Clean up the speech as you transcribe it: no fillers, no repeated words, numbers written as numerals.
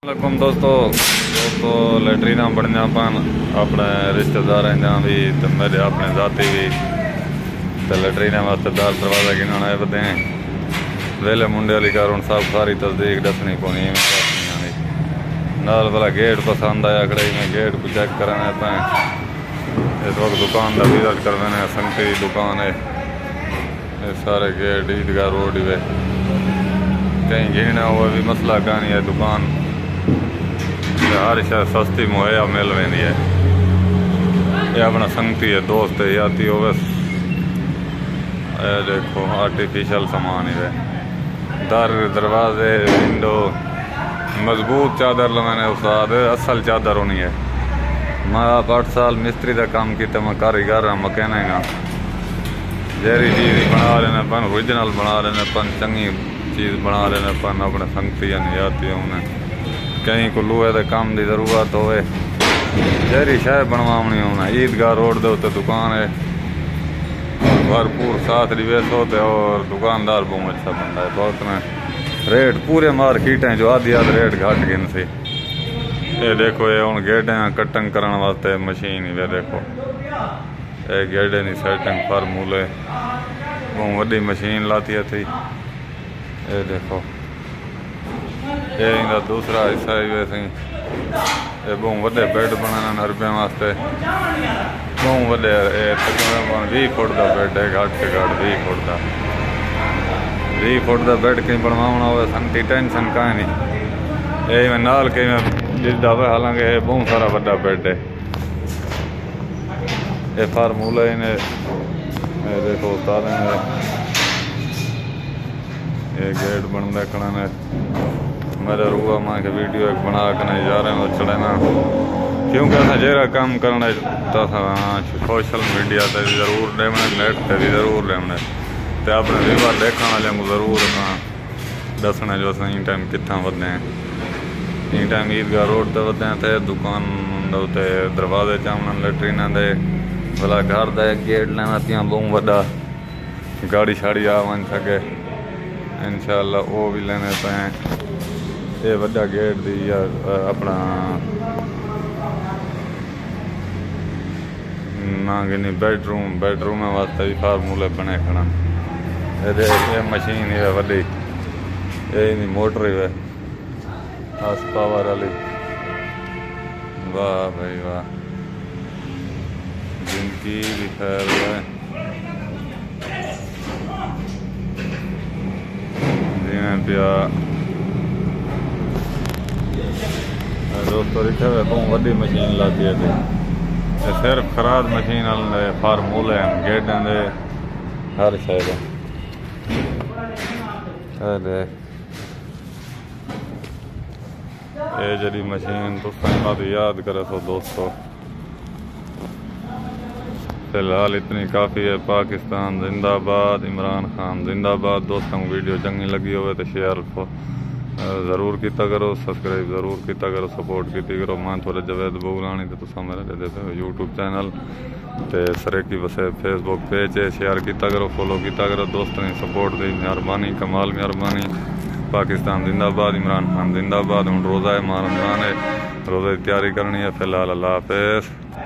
दोस्तों लैटरीना बनना पान अपने रिश्तेदार भी तो मेरे अपने जाति भी तो लैटरीना वास्ते दार दरवाजा गिना आए बदे वेले मुंडे वाली कार हूँ सब सारी तस्दीक दसनी पौनी नाल वाला गेट पसंद आया खड़े में गेट को चेक कराना पाए इस वक्त दुकान का विजिट करवाने संगती की दुकान है ये सारे गेट ईदगाह रोड वे कहीं घिना हुआ भी मसला कहानी है दुकान हर शय सस्ती मुहैया मिल रही है ये अपना संगती है दोस्त है याती हो बस देखो आर्टिफिशियल सामान ही है दर दरवाजे विंडो मजबूत चादर मैंने उस्ताद असल चादर होनी है मैं आप 8 साल मिस्त्री का काम किया मैं कारीगर हाँ मकैनिक हाँ जहरी चीज़ बना लेने पन ओरिजिनल बना लेने पन चंगी चीज़ बना लेने पन अपने संगती याती उन्हें कहीं को लोहे के काम की जरूरत हो जहरी शह बनवानी होना ईदगाह रोड के उत्ते दुकान है भरपूर साथ रिवेश होते और दुकानदार बहुत अच्छा बंदा है बहुत में रेट पूरे मार्केट हैं जो आधी रेट घट गिन से ये देखो ये हूँ गेडे कटिंग करने वास्ते मशीन ही वे देखो ये गेडे की सेटिंग फार्मूले बहुत वड्डी मशीन लाती थी ये देखो ये इनका दूसरा हिस्सा ही वैसे ये बहुत बड़े बेड बनाना अरबिया वास्ते बहुत बड़े 20 फुट का बेड है घट से घट 20 फुट का 20 फुट का बेड कहीं बनवाना हो संगती टेंशन कहीं नहीं ये मैं नाल कहीं मैं दिखता हुआ हालांकि ये बहुत सारा बड़ा बेड है ये फार्मूला इन्हें देखो उस्ताद ये गेट बनता खड़ा ने मेरे रुआ मां के वीडियो एक बना के जा रहे हैं चढ़ना क्योंकि अस जरा काम करना तो सोशल मीडिया से भी जरूर लेने नेट से भी जरूर लेने तो अपने व्यूवर देखने वाले को जरूर दसने जो सही टाइम कितना वधे इन टाइम ईदगाह रोड से वधे थे दुकान उत्ते दरवाजे चावना लैटरीना दे भला घर का गेट लेना तियां बहुत बड़ा गाड़ी शाड़ी आ वन सके इंशाअल्लाह वो भी लेने पे ये बड़ा गेट दी अपना ना गिनी बेडरूम वास्ते भी फार्मूले बने खड़ा ये मशीन ही है वड्डी ये मोटर ही है हास पावर वाली वाह भाई वाह जिंदगी भी खैर है पिया दोस्तों लिखे हुए बहुत बड़ी मशीन लाती है सिर्फ खराब मशीन फार्मूले हैं गेटां दे हर शय ये जी मशीन तुम याद करे सो दोस्तों फिलहाल इतनी काफ़ी है पाकिस्तान जिंदाबाद इमरान खान जिंदाबाद दोस्तों वीडियो चंगी लगी हो तो शेयर जरूर किया करो सब्सक्राइब जरूर किया करो सपोर्ट की करो मैं थोड़े जवेद बोगलानी तो मेरे यूट्यूब चैनल तो सरेकी बसे फेसबुक पेज है शेयर किया करो फॉलो किया करो दोस्तों की सपोर्ट दी मेहरबानी कमाल मेहरबानी पाकिस्तान जिंदाबाद इमरान खान जिंदाबाद हूँ रोज़ा है रमज़ान है रोज़े की तैयारी करनी है फिलहाल अल्लाह हाफिज़।